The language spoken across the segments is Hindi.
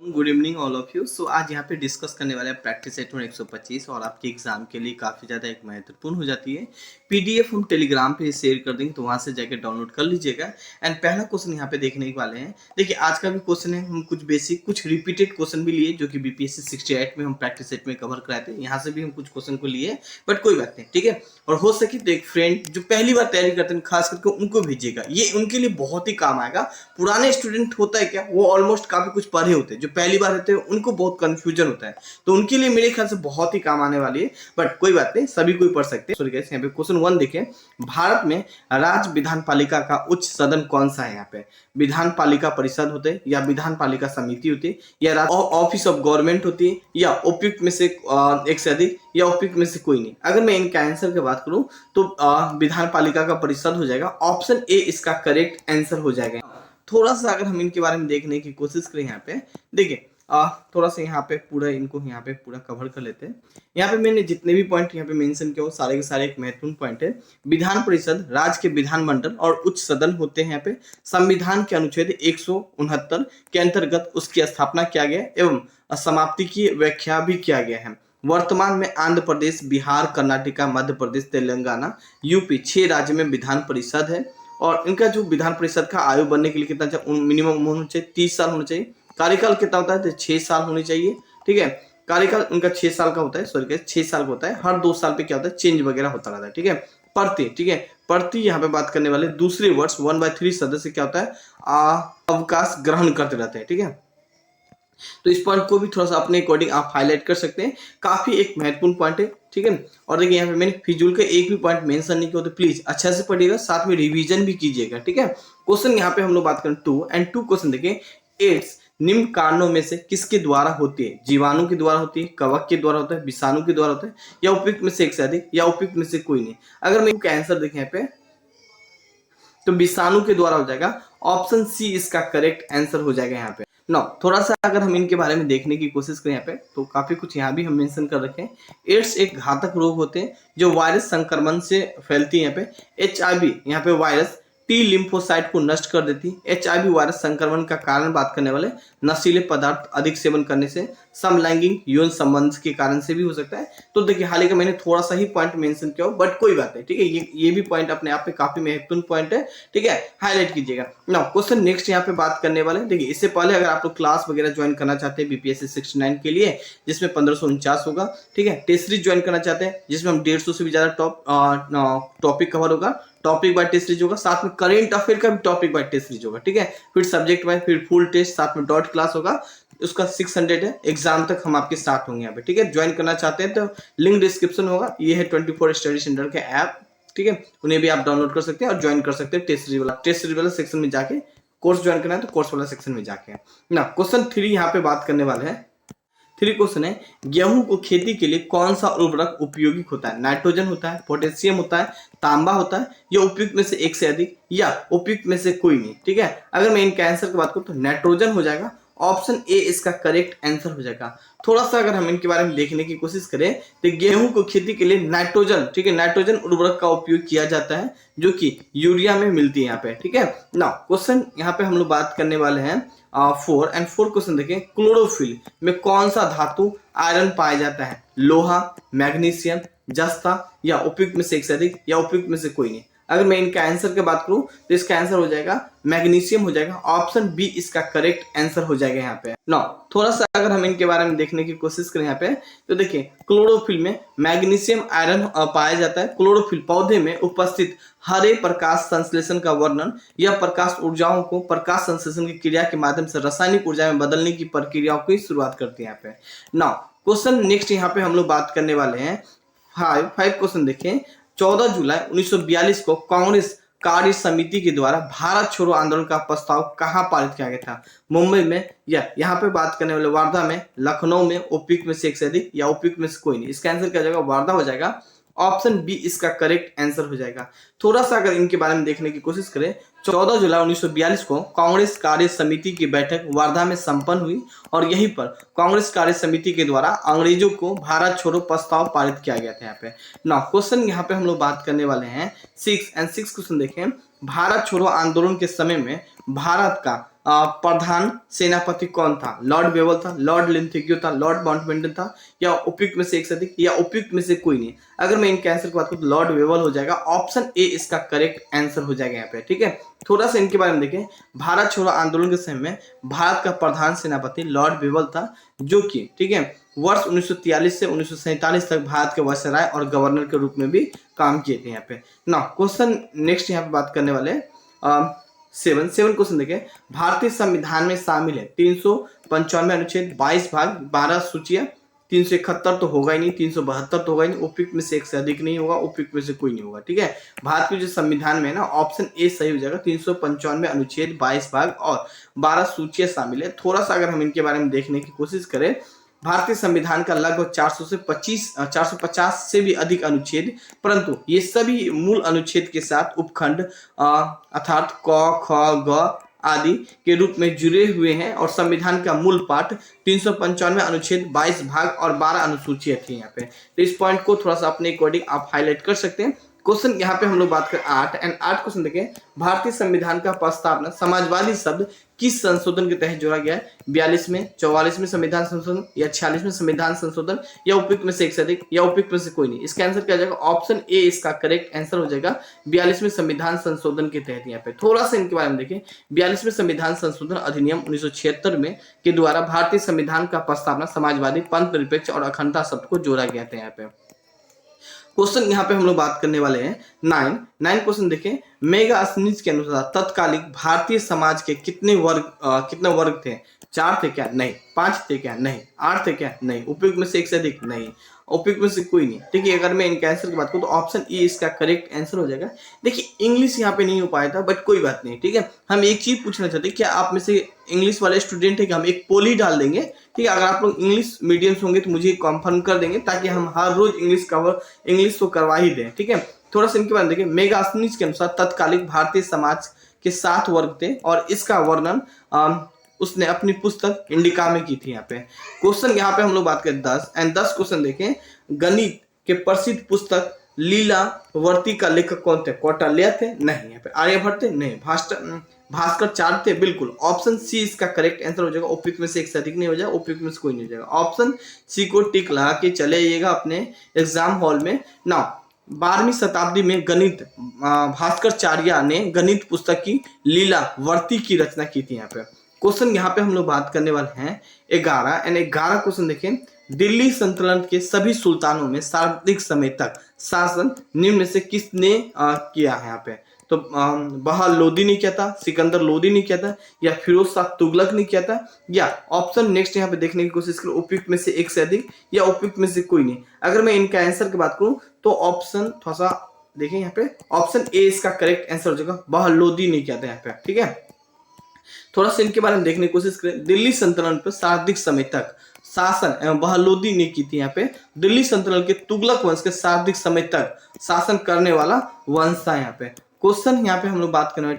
Good evening all of you. So आज यहाँ पे डिस्कस करने वाले हैं प्रैक्टिस सेट में 125 और आपके एग्जाम के लिए काफ़ी ज़्यादा एक महत्वपूर्ण हो जाती है। पीडीएफ हम टेलीग्राम पे शेयर कर देंगे तो वहाँ से जाके डाउनलोड कर लीजिएगा। एंड पहला क्वेश्चन यहाँ पे देखने वाले हैं। देखिए आज का भी क्वेश्चन है, हम कुछ बेसिक कुछ रिपीटेड क्वेश्चन भी लिए जो कि बीपीएससी 68 में हम प्रैक्टिस सेट में कवर कराए थे। यहाँ से भी हम कुछ क्वेश्चन को लिए, बट कोई बात नहीं, ठीक है। और हो सके तो एक फ्रेंड जो पहली बार तैयारी करते हैं खास करके उनको भेजिएगा, ये उनके लिए बहुत ही काम आएगा। पुराने स्टूडेंट होता है क्या, वो ऑलमोस्ट काफी कुछ पढ़े होते हैं, जो पहली बार रहते हैं उनको बहुत कंफ्यूजन होता है, तो उनके लिए मेरे ख्याल से बहुत ही काम आने वाली है। बट कोई बात नहीं, सभी कोई पढ़ सकते हैं। सॉरी गाइस, यहाँ पे क्वेश्चन 1 देखें। भारत में राज्य विधान पालिका का उच्च सदन कौन सा है? यहाँ पे विधान पालिका परिषद होते हैं, या विधान पालिका समिति होती है, या ऑफिस ऑफ गवर्नमेंट होती है, या उपयुक्त में से एक से अधिक, या उपयुक्त में से कोई नहीं। अगर मैं इनका आंसर की बात करूं तो विधान पालिका का परिषद हो जाएगा। ऑप्शन ए इसका करेक्ट आंसर हो जाएगा। थोड़ा सा अगर हम इनके बारे में देखने की कोशिश करें, यहाँ पे देखिए थोड़ा सा यहाँ पे पूरा इनको यहाँ पे पूरा कवर कर लेते हैं। यहाँ पे मैंने जितने भी पॉइंट यहाँ पे मेंशन किया वो सारे के सारे एक महत्वपूर्ण पॉइंट है। विधान परिषद राज्य के विधानमंडल और उच्च सदन होते हैं। यहाँ पे संविधान के अनुच्छेद 169 के अंतर्गत उसकी स्थापना किया गया एवं समाप्ति की व्याख्या भी किया गया है। वर्तमान में आंध्र प्रदेश, बिहार, कर्नाटका, मध्य प्रदेश, तेलंगाना, यूपी 6 राज्य में विधान परिषद है। और इनका जो विधान परिषद का आयु बनने के लिए कितना चाहिए, मिनिमम होना चाहिए 30 साल होना चाहिए। कार्यकाल कितना होता है तो 6 साल होनी चाहिए, ठीक है। कार्यकाल उनका 6 साल का होता है, सॉरी 6 साल का होता है। हर 2 साल पे क्या होता है, चेंज वगैरह होता रहता है, ठीक है। प्रति, ठीक है, प्रति यहाँ पे बात करने वाले दूसरे वर्ष 1/3 सदस्य क्या होता है, अवकाश ग्रहण करते रहते हैं, ठीक है। तो इस पॉइंट को भी थोड़ा सा अपने अकॉर्डिंग आप हाईलाइट कर सकते हैं, काफी एक महत्वपूर्ण पॉइंट है, ठीक है। और देखिए यहाँ पे मैंने फिजूल का एक भी पॉइंट मेंशन नहीं किया, तो प्लीज अच्छा से पढ़िएगा, साथ में रिवीजन भी कीजिएगा, ठीक है। क्वेश्चन यहाँ पे हम लोग बात करें 2 क्वेश्चन देखिए। एड्स निम्न कारणों में से किसके द्वारा होती है? जीवाणु के द्वारा होती है, कवक के द्वारा होता है, विषाणु के द्वारा होता है, या उपयुक्त में से एक से अधिक, या उपयुक्त में से कोई नहीं। अगर मैं इसका आंसर देखें यहाँ पे तो विषाणु के द्वारा हो जाएगा। ऑप्शन सी इसका करेक्ट आंसर हो जाएगा यहाँ पे। ना थोड़ा सा अगर हम इनके बारे में देखने की कोशिश करें यहाँ पे तो काफी कुछ यहाँ भी हम मेंशन कर रखे हैं। एड्स एक घातक रोग होते हैं जो वायरस संक्रमण से फैलती है। यहाँ पे एचआईवी, यहाँ पे वायरस टी लिम्फोसाइट को नष्ट कर देती है। एचआईवी वायरस संक्रमण का कारण बात करने वाले नशीले पदार्थ अधिक सेवन करने से, समलैंगिक यौन संबंध के कारण से भी हो सकता है। तो देखिए हाल ही का मैंने थोड़ा सा ही पॉइंट मेंशन किया, बट कोई बात नहीं, ठीक है। ये भी पॉइंट अपने आप में काफी महत्वपूर्ण पॉइंट है, ठीक है, हाईलाइट कीजिएगा। ना क्वेश्चन नेक्स्ट यहाँ पे बात करने वाले, देखिए इससे पहले अगर आप लोग क्लास वगैरह ज्वाइन करना चाहते हैं बीपीएससी 69 के लिए, जिसमें 1549 होगा, ठीक है। टेस्ट सीरीज ज्वाइन करना चाहते हैं जिसमें हम 150 से भी ज्यादा टॉपिक कवर होगा, टॉपिक बाय टेस्ट सीरीज होगा, साथ में करेंट अफेयर का भी टॉपिक बाय टेस्ट सीरीज होगा, ठीक है। फिर सब्जेक्ट बाय, फिर फुल टेस्ट, साथ में डॉट क्लास होगा। उसका 600 है, एग्जाम तक हम आपके स्टार्ट होंगे यहाँ पे, ठीक है। ज्वाइन करना चाहते हैं तो लिंक डिस्क्रिप्शन होगा। ये है 24 स्टडी सेंटर के ऐप, ठीक है, उन्हें भी आप डाउनलोड कर सकते हैं और ज्वाइन कर सकते हैं टेस्ट सीरीज वाला सेक्शन में जाके। कोर्स ज्वाइन करना है तो कोर्स वाला सेक्शन में जाके ना। क्वेश्चन 3 यहाँ पे बात करने वाले हैं। 3 क्वेश्चन है, गेहूं को खेती के लिए कौन सा उर्वरक उपयोगी होता है? नाइट्रोजन होता है, पोटेशियम होता है, तांबा होता है, या उपयुक्त में से एक से अधिक, या उपयुक्त में से कोई नहीं, ठीक है। अगर मैं इनके आंसर की बात करूं तो नाइट्रोजन हो जाएगा। ऑप्शन ए इसका करेक्ट आंसर हो जाएगा। थोड़ा सा अगर हम इनके बारे में देखने की कोशिश करें तो गेहूं को खेती के लिए नाइट्रोजन, ठीक है, नाइट्रोजन उर्वरक का उपयोग किया जाता है जो कि यूरिया में मिलती है यहाँ पे, ठीक है ना। क्वेश्चन यहाँ पे हम लोग बात करने वाले हैं 4 क्वेश्चन देखें। क्लोरोफिल में कौन सा धातु आयरन पाया जाता है? लोहा, मैग्नीशियम, जस्ता, या उपयुक्त में से एक से अधिक, या उपयुक्त में से कोई नहीं। अगर मैं इनका आंसर की बात करूं तो इसका आंसर हो जाएगा मैग्नीशियम हो जाएगा। ऑप्शन बी इसका करेक्ट आंसर हो जाएगा यहाँ पे। नो थोड़ा सा अगर हम इनके बारे में देखने की कोशिश करें यहाँ पे तो देखिए क्लोरोफिल में मैग्नीशियम आयरन पाया जाता है। क्लोरोफिल पौधे में उपस्थित हरे प्रकाश संश्लेषण का वर्णन या प्रकाश ऊर्जाओं को प्रकाश संश्लेषण की क्रिया के माध्यम से रासायनिक ऊर्जा में बदलने की प्रक्रियाओं की शुरुआत करती है यहाँ पे। नाउ क्वेश्चन नेक्स्ट यहाँ पे हम लोग बात करने वाले हैं 5 क्वेश्चन देखें। 14 जुलाई 1942 को कांग्रेस कार्य समिति के द्वारा भारत छोड़ो आंदोलन का प्रस्ताव कहां पारित किया गया था? मुंबई में, या यहाँ पे बात करने वाले वार्धा में, लखनऊ में, उपयुक्त में से एक से अधिक, या उपयुक्त में से कोई नहीं। इसका आंसर क्या हो जाएगा? वार्धा हो जाएगा। ऑप्शन बी इसका करेक्ट आंसर हो जाएगा। थोड़ा सा अगर इनके बारे में देखने की कोशिश करें, 14 जुलाई 1942 को कांग्रेस कार्य समिति की बैठक वार्धा में संपन्न हुई और यहीं पर कांग्रेस कार्य समिति के द्वारा अंग्रेजों को भारत छोड़ो प्रस्ताव पारित किया गया था यहाँ पे ना। क्वेश्चन यहाँ पे हम लोग बात करने वाले हैं 6 क्वेश्चन देखें। भारत छोड़ो आंदोलन के समय में भारत का प्रधान सेनापति कौन था? लॉर्ड वेवल था, लॉर्ड लिंथेग्यू था, लॉर्ड माउंटबेटन था, या उपयुक्त में से एक से अधिक, या उपयुक्त में से कोई नहीं? अगर मैं इनके आंसर की बात करूं तो लॉर्ड वेवल हो जाएगा। ऑप्शन ए इसका करेक्ट आंसर हो जाएगा यहाँ पे। ठीक है, थोड़ा सा इनके बारे में देखें। भारत छोड़ो आंदोलन के समय में भारत का प्रधान सेनापति लॉर्ड वेवल था, जो कि ठीक है वर्ष 1943 से 1947 तक भारत के वायसराय और गवर्नर के रूप में भी काम किए थे यहाँ पे ना। क्वेश्चन नेक्स्ट यहाँ पे बात करने वाले सेवन क्वेश्चन देखें। भारतीय संविधान में शामिल है 395 अनुच्छेद, 22 भाग, 12 सूचियां, 371 तो होगा ही नहीं, 372 तो होगा ही नहीं, उपयुक्त में से एक से अधिक नहीं होगा, उपयुक्त में से कोई नहीं होगा। ठीक है, भारत के जो संविधान में है ना, ऑप्शन ए सही हो जाएगा। 395 अनुच्छेद, 22 भाग और 12 सूचियां शामिल है। थोड़ा सा अगर हम इनके बारे में देखने की कोशिश करें, भारतीय संविधान का लगभग 450 से भी अधिक अनुच्छेद, परंतु ये सभी मूल अनुच्छेद के साथ उपखंड अर्थात क, ख, ग आदि के रूप में जुड़े हुए हैं, और संविधान का मूल पाठ 395 अनुच्छेद, 22 भाग और 12 अनुसूचियां थी यहाँ पे। तो इस पॉइंट को थोड़ा सा अपने अकॉर्डिंग आप हाईलाइट कर सकते हैं। क्वेश्चन यहाँ पे हम लोग बात करें 8 क्वेश्चन देखें। भारतीय संविधान का प्रस्तावना समाजवादी शब्द किस संशोधन के तहत जोड़ा गया है? 42 में, 44 में संविधान संशोधन, या 46 में संविधान संशोधन, या उपयुक्त में से एक से अधिक, या उपयुक्त में से कोई नहीं? इसका आंसर क्या जाएगा? ऑप्शन ए इसका करेक्ट आंसर हो जाएगा। 42 में संविधान संशोधन के तहत। यहाँ पे थोड़ा सा इनके बारे में देखें। 42 में संविधान संशोधन अधिनियम 1976 में के द्वारा भारतीय संविधान का प्रस्तावना समाजवादी, पंथ निरपेक्ष और अखंडता शब्द को जोड़ा गया था यहाँ पे। क्वेश्चन यहाँ पे हम लोग बात करने वाले हैं 9 क्वेश्चन देखें। मेगा स्मिथ के अनुसार तत्कालिक भारतीय समाज के कितने वर्ग थे? 4 थे क्या? नहीं। 5 थे क्या? नहीं। 8 थे क्या? नहीं। उपयुक्त में से एक से अधिक? नहीं। उपयुक्त में से कोई नहीं। ठीक है, अगर मैं इनके आंसर की बात करूं तो ऑप्शन ए इसका करेक्ट आंसर हो जाएगा। देखिए इंग्लिश यहाँ पे नहीं हो पाया था, बट कोई बात नहीं। ठीक है, हम एक चीज पूछना चाहते हैं, क्या आप में से इंग्लिश वाले स्टूडेंट है कि हम एक पोल ही डाल देंगे? ठीक है, अगर आप लोग इंग्लिश मीडियम्स होंगे तो मुझे कंफर्म कर देंगे, ताकि हम हर रोज इंग्लिश तो करवा ही दें। ठीक है, थोड़ा सा इनके बारे में देखिए। मेगा स्मिथ के अनुसार तत्कालिक भारतीय समाज के 7 वर्ग थे, और इसका वर्णन उसने अपनी पुस्तक इंडिका में की थी यहाँ पे। क्वेश्चन यहाँ पे हम लोग बात करें 10 क्वेश्चन देखें। गणित के प्रसिद्ध पुस्तक लीलावर्ती का लेखक कौन थे? कौटिल्य थे? नहीं। यहाँ पे आर्यभट्ट थे? नहीं। भास्कराचार्य थे? बिल्कुल। ऑप्शन सी इसका करेक्ट आंसर हो जाएगा। उपयुक्त में से एक से अधिक नहीं हो जाएगा, उपयुक्त में से कोई नहीं हो जाएगा। ऑप्शन सी को टिक लगा के चले जाइएगा अपने एग्जाम हॉल में ना। 12वीं शताब्दी में गणित भास्कराचार्य ने गणित पुस्तक की लीलावर्ती की रचना की थी यहाँ पे। क्वेश्चन यहाँ पे हम लोग बात करने वाले हैं 11 क्वेश्चन देखें। दिल्ली सल्तनत के सभी सुल्तानों में सर्वाधिक समय तक शासन निम्न में से किसने किया है? यहाँ पे तो बहार लोदी ने किया था, सिकंदर लोदी ने किया था, या फिरोज शाह तुगलक ने किया था, या ऑप्शन नेक्स्ट यहाँ पे देखने की कोशिश करो, उपयुक्त में से एक से अधिक, या उपयुक्त में से कोई नहीं। अगर मैं इनका आंसर की बात करूं तो ऑप्शन थोड़ा सा देखें यहाँ पे, ऑप्शन ए इसका करेक्ट आंसर हो जाएगा। बहार लोदी ने किया था यहाँ पे। ठीक है, थोड़ा सा इनके बारे में देखने की कोशिश करें। दिल्ली सल्तनत पर सर्वाधिक समय तक शासन एवं बहालुद्दीन ने की थी यहाँ पे। दिल्ली सल्तनत के तुगलक वंश के सर्वाधिक समय तक शासन करने वाला वंश था यहाँ पे। क्वेश्चन यहाँ पे हम लोग बात करेंगे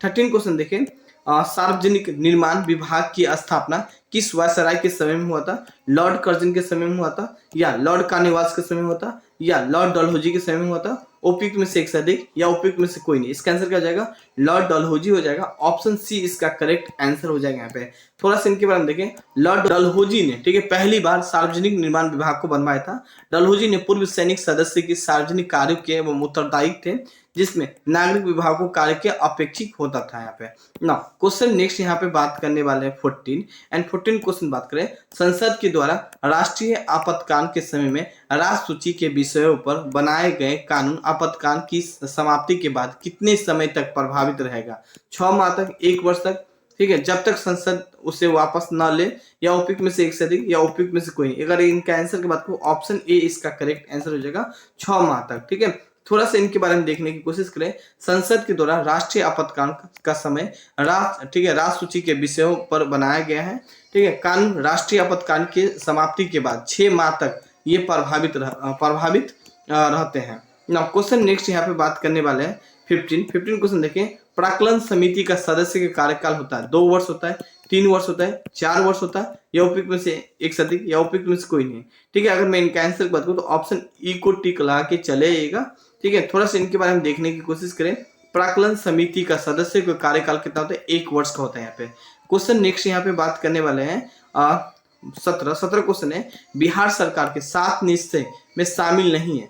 13 क्वेश्चन देखें। सार्वजनिक निर्माण विभाग की स्थापना किस वायसराय के समय में हुआ था? लॉर्ड कर्जन के समय में हुआ था, या लॉर्ड कार्नवालिस के समय में हुआ था, या लॉर्ड डलहौजी के समय में हुआ था? उपयुक्त में से एक से अधिक, या उपयुक्त में से कोई नहीं? इसका आंसर क्या हो जाएगा? लॉर्ड डलहौजी हो जाएगा। ऑप्शन सी इसका करेक्ट आंसर हो जाएगा यहाँ पे। थोड़ा सा इनके बारे में देखें। लॉर्ड डलहौजी ने ठीक है पहली बार सार्वजनिक निर्माण विभाग को बनवाया था। डलहौजी ने पूर्व सैनिक सदस्य की सार्वजनिक कार्यों के एवं उत्तरदायी थे, जिसमें नागरिक विभाग को कार्य के अपेक्षित होता था यहाँ पे ना। क्वेश्चन नेक्स्ट यहाँ पे बात करने वाले हैं 14 क्वेश्चन बात करें। संसद के द्वारा राष्ट्रीय आपातकाल के समय में राष्ट्र सूची के विषयों पर बनाए गए कानून आपातकाल की समाप्ति के बाद कितने समय तक प्रभावित रहेगा? 6 माह तक, 1 वर्ष तक, ठीक है, जब तक संसद उसे वापस न ले, या उपयुक्त में से एक से अधिक, या उपयुक्त में से कोई नहीं? अगर इनका आंसर की बात करूं ऑप्शन ए इसका करेक्ट आंसर हो जाएगा 6 माह तक। ठीक है, थोड़ा सा इनके बारे में देखने की कोशिश करें। संसद के द्वारा राष्ट्रीय आपातकाल का समय ठीक है राष्ट्र सूची के विषयों पर बनाया गया है। ठीक है, कानून राष्ट्रीय आपातकाल के समाप्ति के बाद 6 माह तक ये प्रभावित रहते हैं ना। क्वेश्चन नेक्स्ट यहाँ पे बात करने वाले हैं 15 क्वेश्चन देखें। प्राक्कलन समिति का सदस्य का कार्यकाल होता है 2 वर्ष होता है, 3 वर्ष होता है, 4 वर्ष होता है, या उपयुक्त में से एक से अधिक, या उपयुक्त में से कोई नहीं? ठीक है, अगर मैं इनका आंसर की बात करूं तो ऑप्शन ई को टिक लगा के चले जाएगा। ठीक है, थोड़ा सा इनके बारे में देखने की कोशिश करें। प्राक्कलन समिति का सदस्य का कार्यकाल कितना होता है? 1 वर्ष का होता है यहाँ पे। क्वेश्चन नेक्स्ट यहाँ पे बात करने वाले हैं 17 क्वेश्चन है। बिहार सरकार के 7 निश्चय में शामिल नहीं है।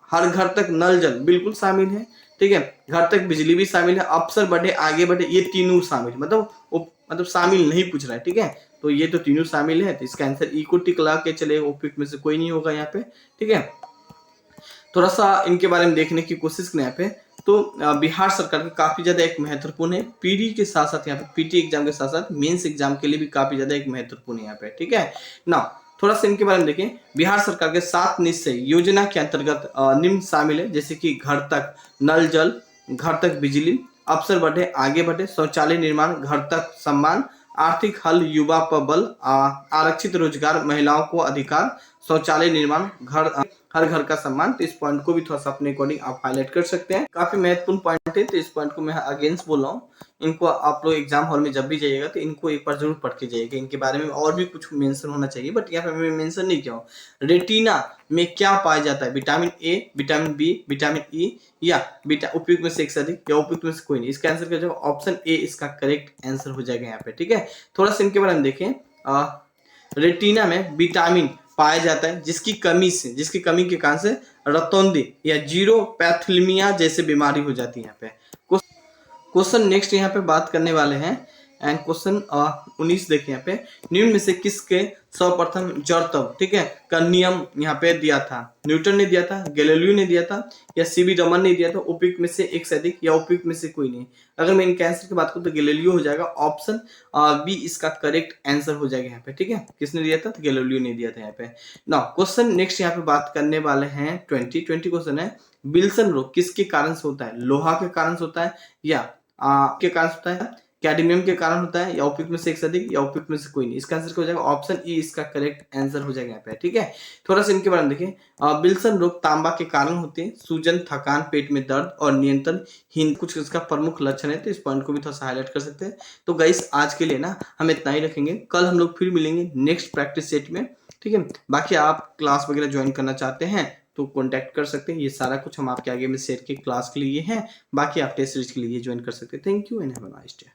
हर घर तक नल जल बिल्कुल शामिल है, ठीक है, घर तक बिजली भी शामिल है, अफसर बढ़े आगे बढ़े, ये तीनों शामिल, मतलब शामिल नहीं पूछ रहा है, ठीक है। तो ये तो तीनों शामिल है, तो इसका आंसर ई को टिक लगा के चले, उपयुक्त में से कोई नहीं होगा यहाँ पे, ठीक है। थोड़ा सा इनके बारे में देखने की कोशिश करें यहाँ पे। तो बिहार सरकार की काफी ज्यादा एक महत्वपूर्ण है, पीडी के साथ साथ यहाँ पे पीटी एग्जाम के साथ साथ मेंस एग्जाम के लिए भी काफी ज्यादा एक महत्वपूर्ण है यहाँ पे, ठीक है ना। थोड़ा सा इनके बारे में देखें। बिहार सरकार के 7 निश्चय योजना के अंतर्गत निम्न शामिल है, जैसे कि घर तक नल जल, घर तक बिजली, अफसर बढ़े आगे बढ़े, शौचालय निर्माण, घर तक सम्मान, आर्थिक हल, युवा पर बल, आरक्षित रोजगार, महिलाओं को अधिकार, शौचालय निर्माण, हर घर का सम्मान। तो इस पॉइंट को भी थोड़ा सा अपने अकॉर्डिंग आप हाईलाइट कर सकते हैं, काफी महत्वपूर्ण पॉइंट है। तो इस पॉइंट को मैं अगेंस्ट बोल रहा हूँ। इनको आप लोग एग्जाम हॉल में जब भी जाइएगा तो इनको एक बार जरूर पढ़ के जाइएगा। इनके बारे में और भी कुछ मेंशन होना चाहिए, बट यहाँ पे मैं मेंशन नहीं किया हूँ। रेटिना में क्या पाया जाता है? Vitamin A, vitamin B, vitamin E, या उपयुक्त में से एक से अधिक, या उपयुक्त में से कोई नहीं। इसका आंसर क्या होगा? ऑप्शन ए इसका करेक्ट आंसर हो जाएगा यहाँ पे, ठीक है। थोड़ा सा इनके बारे में देखें। रेटिना में विटामिन पाया जाता है जिसकी कमी के कारण से रतौंधी या जीरो पैथोलेमिया जैसे बीमारी हो जाती है यहाँ पे। क्वेश्चन नेक्स्ट यहाँ पे बात करने वाले हैं, एंड क्वेश्चन 19 देखें यहाँ पे। निम्न में से किसके सर्वप्रथम जड़ तत्व, ठीक है, का नियम यहाँ पे दिया था? न्यूटन ने दिया था, गैलीलियो ने दिया था, या सीवी रमन ने दिया था? उपयुक्त में से एक से अधिक, या उपयुक्त में से कोई नहीं। अगर मैं इनके आंसर की बात करूँ तो गैलीलियो हो जाएगा, ऑप्शन बी इसका करेक्ट आंसर हो जाएगा यहाँ पे, ठीक है। किसने दिया था? तो गैलीलियो ने दिया था यहाँ पे। ना क्वेश्चन नेक्स्ट यहाँ पे बात करने वाले हैं 20 क्वेश्चन है। विल्सन रोग किसके कारण से होता है? लोहा के कारण से होता है, या के कारण होता है, कैडमियम के कारण होता है, या उपयुक्त में से एक से अधिक, या उपयुक्त में से कोई नहीं। इसका आंसर क्या हो जाएगा? ऑप्शन ई इसका करेक्ट आंसर हो जाएगा यहाँ पे, ठीक है। थोड़ा सा इनके बारे में देखें। विल्सन रोग तांबा के कारण होते हैं, सूजन, थकान, पेट में दर्द और नियंत्रणहीन कुछ इसका प्रमुख लक्षण है। तो इस पॉइंट को भी थोड़ा सा हाईलाइट कर सकते हैं। तो गाइस आज के लिए ना हम इतना ही रखेंगे, कल हम लोग फिर मिलेंगे नेक्स्ट प्रैक्टिस सेट में, ठीक है। बाकी आप क्लास वगैरह ज्वाइन करना चाहते हैं तो कांटेक्ट कर सकते हैं। ये सारा कुछ हम आपके आगे में शेयर के क्लास के लिए हैं, बाकी आप टेस्ट सीरीज के लिए ज्वाइन कर सकते हैं। Thank you and have a nice day.